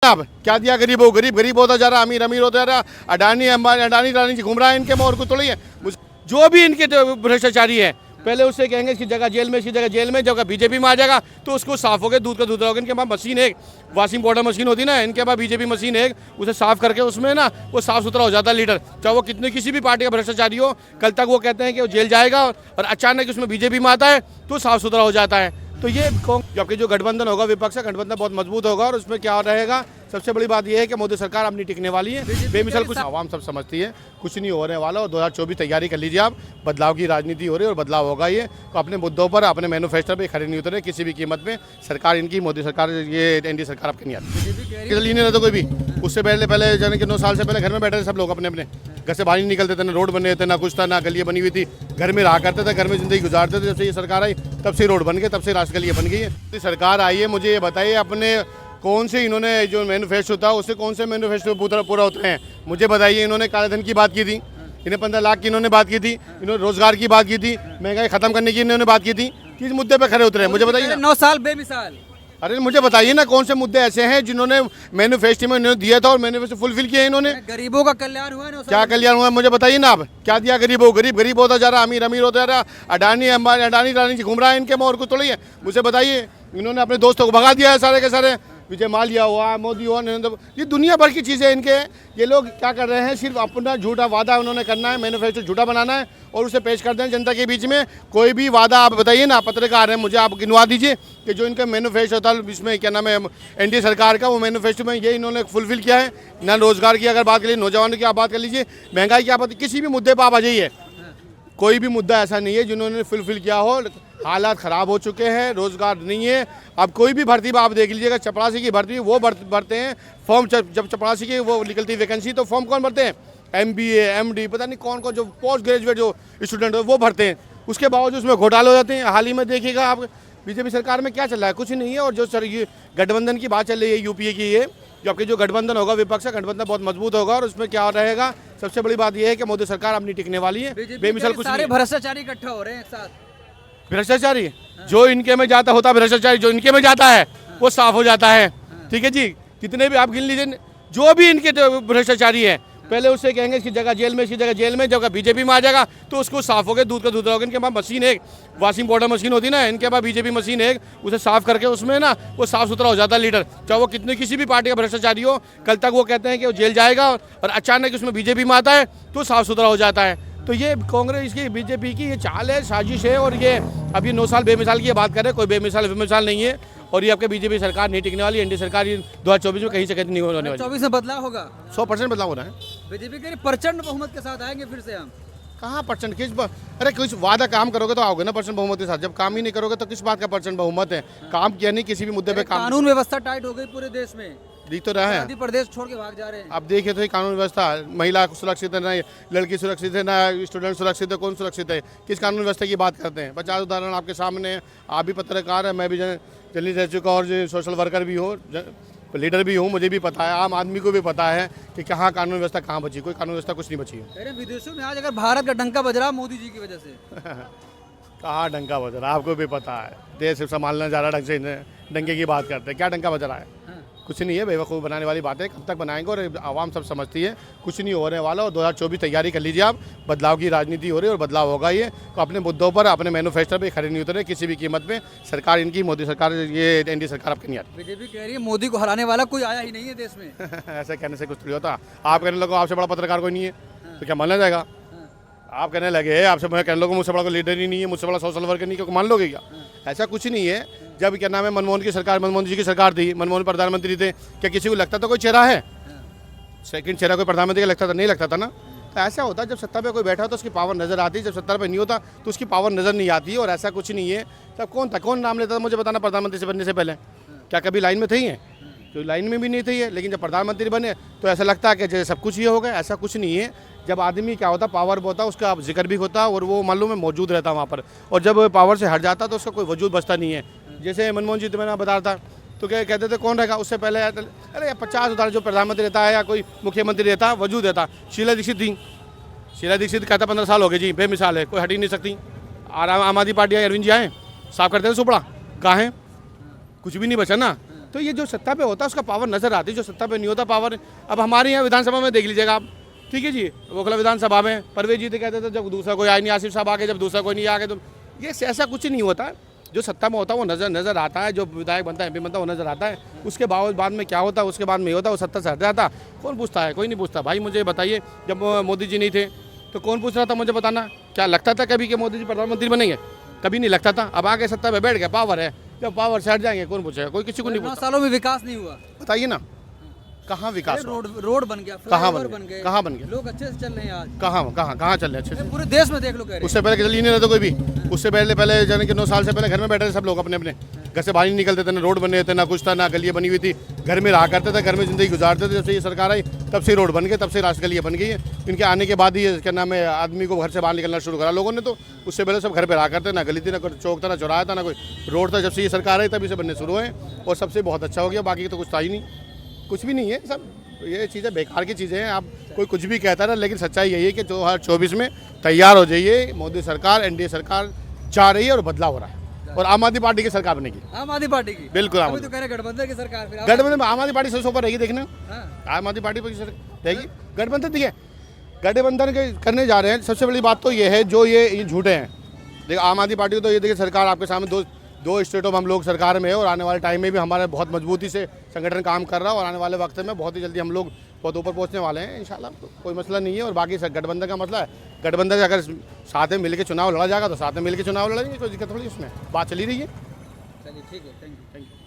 अब क्या दिया गरीबों गरीब गरीब होता जा रहा, अमीर अमीर होता जा रहा। अडानी अंबानी अडानी अडानी जी घूम रहा है इनके में, और कुछ थोड़ी है। जो भी इनके भ्रष्टाचारी है पहले उससे कहेंगे इसकी जगह जेल में, इसकी जगह जेल में। जब बीजेपी में आ जाएगा तो उसको साफ हो गया, दूध का दूध होगा। इनके पास मशीन है, वॉशिंग पाउडर मशीन होती ना, इनके पास बीजेपी मशीन है, उसे साफ करके उसमें ना वो साफ सुथरा हो जाता है लीडर। चाहे वो कितनी किसी भी पार्टी का भ्रष्टाचारी हो, कल तक वो कहते हैं कि वो जेल जाएगा और अचानक उसमें बीजेपी में आता है तो साफ सुथरा हो जाता है। तो ये जबकि जो गठबंधन होगा विपक्ष का गठबंधन बहुत मजबूत होगा और उसमें क्या रहेगा, सबसे बड़ी बात यह है कि मोदी सरकार अपनी टिकने वाली है। बेमिसाल कुछ आवाम सब समझती है, कुछ नहीं होने वाला। और 2024 तैयारी कर लीजिए आप, बदलाव की राजनीति हो रही है और बदलाव होगा। ये तो अपने मुद्दों पर अपने मैनिफेस्टो पे खड़े नहीं उतरे किसी भी कीमत पे। सरकार इनकी मोदी सरकार, ये एनडीए सरकार आपकी नहीं आती, नहीं रहता कोई भी। उससे पहले जाने के 9 साल से पहले घर में बैठे थे सब लोग, अपने अपने घर से बाहर नहीं निकलते थे, ना रोड बने थे, ना कुछ था, ना गलियाँ बनी हुई थी। घर में रहा करते थे, घर में जिंदगी गुजारते थे। जब से ये सरकार आई तब से रोड बन गए, तब से राष्ट्र गलियाँ बन गई है। सरकार आई है, मुझे ये बताइए अपने कौन से इन्होंने जो मैनिफेस्टो था उससे कौन से मैनिफेस्टो पूरा होते हैं, मुझे बताइए। इन्होंने काले धन की बात की थी, इन्हें 15 लाख की इन्होंने बात की थी, इन्होंने रोजगार की बात की थी, महंगाई खत्म करने की इन्होंने बात की थी। किस मुद्दे पे खड़े उतरे हैं मुझे बताइए। 9 साल बेमिसाल। अरे मुझे बताइए ना, कौन से मुद्दे ऐसे हैं जिन्होंने मैनिफेस्टो में इन्होंने दिया था और मैनिफेस्टो फुलफिल किया इन्होंने। गरीबों का कल्याण हुआ है। क्या कल्याण हुआ मुझे बताइए ना। आप क्या दिया गरीबों गरीब गरीब होता जा रहा, अमीर अमीर होता जा रहा। अडानी अंबानी अडानी अडानी जी घूम रहा है इनके में, और कुछ थोड़ी है। मुझे बताइए, इन्होंने अपने दोस्तों को भगा दिया है सारे के सारे। विजय माल्या हुआ, मोदी हुआ, नरेंद्र, ये दुनिया भर की चीज़ें इनके। ये लोग क्या कर रहे हैं, सिर्फ अपना झूठा वादा उन्होंने करना है, मैनिफेस्टो झूठा बनाना है और उसे पेश कर दें जनता के बीच में। कोई भी वादा आप बताइए ना, पत्रकार हैं, मुझे आप गिनवा दीजिए कि जो इनका मैनिफेस्टो था इसमें क्या नाम है एनडीए सरकार का, वो मैनिफेस्टो में ये इन्होंने फुलफिल किया है ना। रोजगार की अगर बात करिए, नौजवानों की आप बात कर लीजिए, महंगाई की आप बात, किसी भी मुद्दे पर आप आ जाइए, कोई भी मुद्दा ऐसा नहीं है जिन्होंने फुलफिल किया हो। हालात ख़राब हो चुके हैं, रोज़गार नहीं है। अब कोई भी भर्ती आप देख लीजिएगा, चपरासी की भर्ती वो भरते हैं फॉर्म। जब चपरासी की वो निकलती वैकेंसी तो फॉर्म कौन भरते हैं, MBA MD पता नहीं कौन कौन जो पोस्ट ग्रेजुएट जो स्टूडेंट हो वो भरते हैं। उसके बावजूद उसमें घोटाले हो जाते हैं। हाल ही में देखिएगा आप बीजेपी सरकार में क्या चल रहा है, कुछ नहीं है। और जो सर ये गठबंधन की बात चल रही है यूपीए की, ये जबकि जो गठबंधन होगा विपक्ष का गठबंधन बहुत मजबूत होगा और उसमें क्या रहेगा, सबसे बड़ी बात यह है कि मोदी सरकार अपनी टिकने वाली है। बेमिसाल कुछ सारे भ्रष्टाचारी इकट्ठा हो रहे हैं एक साथ। भ्रष्टाचारी जो इनके में जाता होता, भ्रष्टाचारी जो इनके में जाता है वो साफ हो जाता है। ठीक है जी, कितने भी आप गिन लीजिए, जो भी इनके भ्रष्टाचारी है पहले उससे कहेंगे इसकी जगह जेल में, इसकी जगह जेल में। जब बीजेपी में आ जाएगा तो उसको साफ हो गया, दूध का दूध होगा। इनके पास मशीन है, वॉशिंग पाउडर मशीन होती ना, इनके पास बीजेपी मशीन है, उसे साफ करके उसमें ना वो साफ सुथरा हो जाता है लीडर। चाहे वो कितनी किसी भी पार्टी का भ्रष्टाचारी हो, कल तक वो कहते हैं कि वो जेल जाएगा और अचानक उसमें बीजेपी में आता है तो साफ सुथरा हो जाता है। तो ये कांग्रेस की बीजेपी की ये चाल है, साजिश है। और ये अभी 9 साल बेमिसाल की बात करें, कोई बेमिसाल नहीं है। और ये आपके बीजेपी सरकार नहीं टिकने वाली, एनडीए सरकार 2024 में कहीं से नहीं होने वाली। 24 में बदलाव होगा, 100% बदलाव हो रहा है। बीजेपी के प्रचंड बहुमत के साथ आएंगे फिर से हम। कहाँ परसेंट किस अरे कुछ वादा काम करोगे तो आओगे ना परसेंट बहुमत के साथ। जब काम ही नहीं करोगे तो किस बात का परसेंट बहुमत है। काम किया नहीं किसी भी मुद्दे पे, काम कानून व्यवस्था टाइट हो गई पूरे देश में, दिख तो रहा है। मध्य प्रदेश छोड़ के भाग जा रहे हैं। अब देखिए तो ये कानून व्यवस्था, महिला सुरक्षित है ना, लड़की सुरक्षित है ना, स्टूडेंट सुरक्षित है, कौन सुरक्षित है, किस कानून व्यवस्था की बात करते हैं। 50 उदाहरण आपके सामने। आप भी पत्रकार है, मैं भी जर्नलिस्ट रह चुका और सोशल वर्कर भी हूँ, लीडर भी हूँ, मुझे भी पता है, आम आदमी को भी पता है कि कहाँ कानून व्यवस्था कहाँ बची। कोई कानून व्यवस्था कुछ नहीं बची है। अरे विदेशों में आज अगर भारत का डंका बज रहा मोदी जी की वजह से कहाँ डंका बज रहा है, आपको भी पता है। देश संभालना जा रहा ढंग से, डंके की बात करते हैं, क्या डंका बज रहा है। कुछ नहीं है, बेवकूफ़ बनाने वाली बात है। कब तक बनाएंगे, और आवाम सब समझती है कुछ नहीं होने वाला। और 2024 तैयारी कर लीजिए आप, बदलाव की राजनीति हो रही है और बदलाव होगा। ये तो अपने मुद्दों पर अपने मैनिफेस्टो पे खड़े नहीं उतरे किसी भी कीमत पे। सरकार इनकी मोदी सरकार, ये एनडीए सरकार आपकी नहीं आती। बीजेपी कह रही है मोदी को हराने वाला कोई आया ही नहीं है देश में। ऐसा कहने से कुछ नहीं होता। आप कहने लगो आपसे बड़ा पत्रकार कोई नहीं है तो क्या माना जाएगा। आप कहने लगे आपसे, मैं कहने लगूँ मुझसे बड़ा कोई लीडर ही नहीं है, मुझसे बड़ा सोशल वर्कर नहीं, क्योंकि मान लोगे क्या। ऐसा कुछ नहीं है। जब क्या नाम है मनमोहन की सरकार, मनमोहन जी की सरकार थी, मनमोहन प्रधानमंत्री थे, क्या किसी को लगता था कोई चेहरा है, सेकंड चेहरा कोई प्रधानमंत्री का लगता था, नहीं लगता था ना। तो ऐसा होता है जब सत्ता पे कोई बैठा तो उसकी पावर नजर आती है, जब सत्ता पे नहीं होता तो उसकी पावर नजर नहीं आती। और ऐसा कुछ नहीं है। तब कौन था, कौन नाम लेता था मुझे बताना प्रधानमंत्री से बनने से पहले। क्या कभी लाइन में थी है, तो लाइन में भी नहीं थी है। लेकिन जब प्रधानमंत्री बने तो ऐसा लगता है कि जैसे सब कुछ ये हो गया। ऐसा कुछ नहीं है। जब आदमी क्या होता, पावर होता, उसका जिक्र भी होता और वो मालूम है मौजूद रहता वहाँ पर। और जब पावर से हट जाता तो उसका कोई वजूद बचता नहीं है। जैसे मनमोहन जी तो मैंने बता रहा था, तो क्या कहते थे कौन रहेगा, उससे पहले अरे 50 उदाहरण, जो प्रधानमंत्री रहता है या कोई मुख्यमंत्री रहता वजूद रहता। शीला दीक्षित थी, शीला दीक्षित कहता 15 साल हो गए जी, बेमिसाल है, कोई हट ही नहीं सकती। आम आदमी पार्टी अरविंद जी आए, साफ करते थे सुपड़ा, कहाँ है, कुछ भी नहीं बचा ना। तो ये जो सत्ता पे होता है उसका पावर नजर आती है, जो सत्ता पे नहीं होता पावर। अब हमारे यहाँ विधानसभा में देख लीजिएगा आप, ठीक है जी, ओखला विधानसभा में परवेज जी तो कहते थे जब दूसरा कोई आया नहीं, आसिफ साहब आ गए, जब दूसरा कोई नहीं आ गया, तो ये ऐसा कुछ नहीं होता है। जो सत्ता में होता है वो नजर आता है, जो विधायक बनता है, MP बनता है, वो नजर आता है। उसके बाद में क्या होता है, उसके बाद में ये होता है, वो सत्ता से हट जाता। कौन पूछता है? कोई नहीं पूछता। भाई मुझे बताइए, जब मोदी जी नहीं थे तो कौन पूछ रहा था? मुझे बताना। क्या लगता था कभी कि मोदी जी प्रधानमंत्री बनेंगे? कभी नहीं लगता था। अब आगे सत्ता पे बैठ गया, पावर है, जब पावर से हट जाएंगे कौन पूछेगा? कोई किसी को नहीं 9 पूछता। सालों में विकास नहीं हुआ। बताइए ना, कहाँ विकास हुआ? रोड बन गया, कहाँ फ्लाईओवर बन बन गया? गए, कहाँ बन गया? लोग अच्छे से चल रहे हैं आज। कहाँ चल रहे अच्छे से? पूरे देश में देख लो, कह रहे उससे पहले चल ही नहीं रहे थे कोई भी। उससे पहले जाने के 9 साल से पहले घर में बैठे थे सब लोग, अपने अपने घर से बाहर नहीं निकलते थे, ना रोड बने थे, ना कुछ था, ना गलियाँ बनी हुई थी। घर में रहा करते थे, घर में जिंदगी गुजारते थे। जब से ये सरकार आई तब से रोड बन गए, तब से राष्ट्र गलियाँ बन गई है। इनके आने के बाद ही क्या नाम है, आदमी को घर से बाहर निकलना शुरू करा लोगों ने। तो उससे पहले सब घर पे रहा करते, ना गली थी, ना कोई चौक था, ना चौराहा था, ना कोई रोड था। जब से ये सरकार आई तभी से बनने शुरू हुए और सबसे बहुत अच्छा हो गया। बाकी तो कुछ था ही नहीं, कुछ भी नहीं है। सब ये चीज़ें बेकार की चीज़ें हैं। आप कोई कुछ भी कहता रहा, लेकिन सच्चाई यही है कि 2024 में तैयार हो जाइए। मोदी सरकार, NDA सरकार जा रही है और बदलाव हो रहा है, और आम आदमी पार्टी की सरकार बनेगी। आम आदमी पार्टी की? बिल्कुल अभी तो कह रहे गठबंधन की सरकार। फिर गठबंधन में आम आदमी पार्टी सबसे ऊपर रहेगी, देखना। हाँ। आम आदमी पार्टी पर रहेगी गठबंधन। देखिए, गठबंधन के करने जा रहे हैं। सबसे बड़ी बात तो ये है, जो ये झूठे हैं। देखिए, आम आदमी पार्टी को तो ये देखिए, सरकार आपके सामने दो स्टेटों में हम लोग सरकार में है, और आने वाले टाइम में भी हमारे बहुत मजबूती से संगठन काम कर रहा है, और आने वाले वक्त में बहुत ही जल्दी हम लोग बहुत ऊपर पहुंचने वाले हैं इंशाल्लाह। तो कोई मसला नहीं है। और बाकी गठबंधन का मसला है, गठबंधन अगर साथ में मिलकर चुनाव लड़ा जाएगा तो साथ में मिलकर चुनाव लड़ेंगे, कोई दिक्कत थोड़ी, उसमें बात चली रही है। चलिए ठीक है, थैंक यू।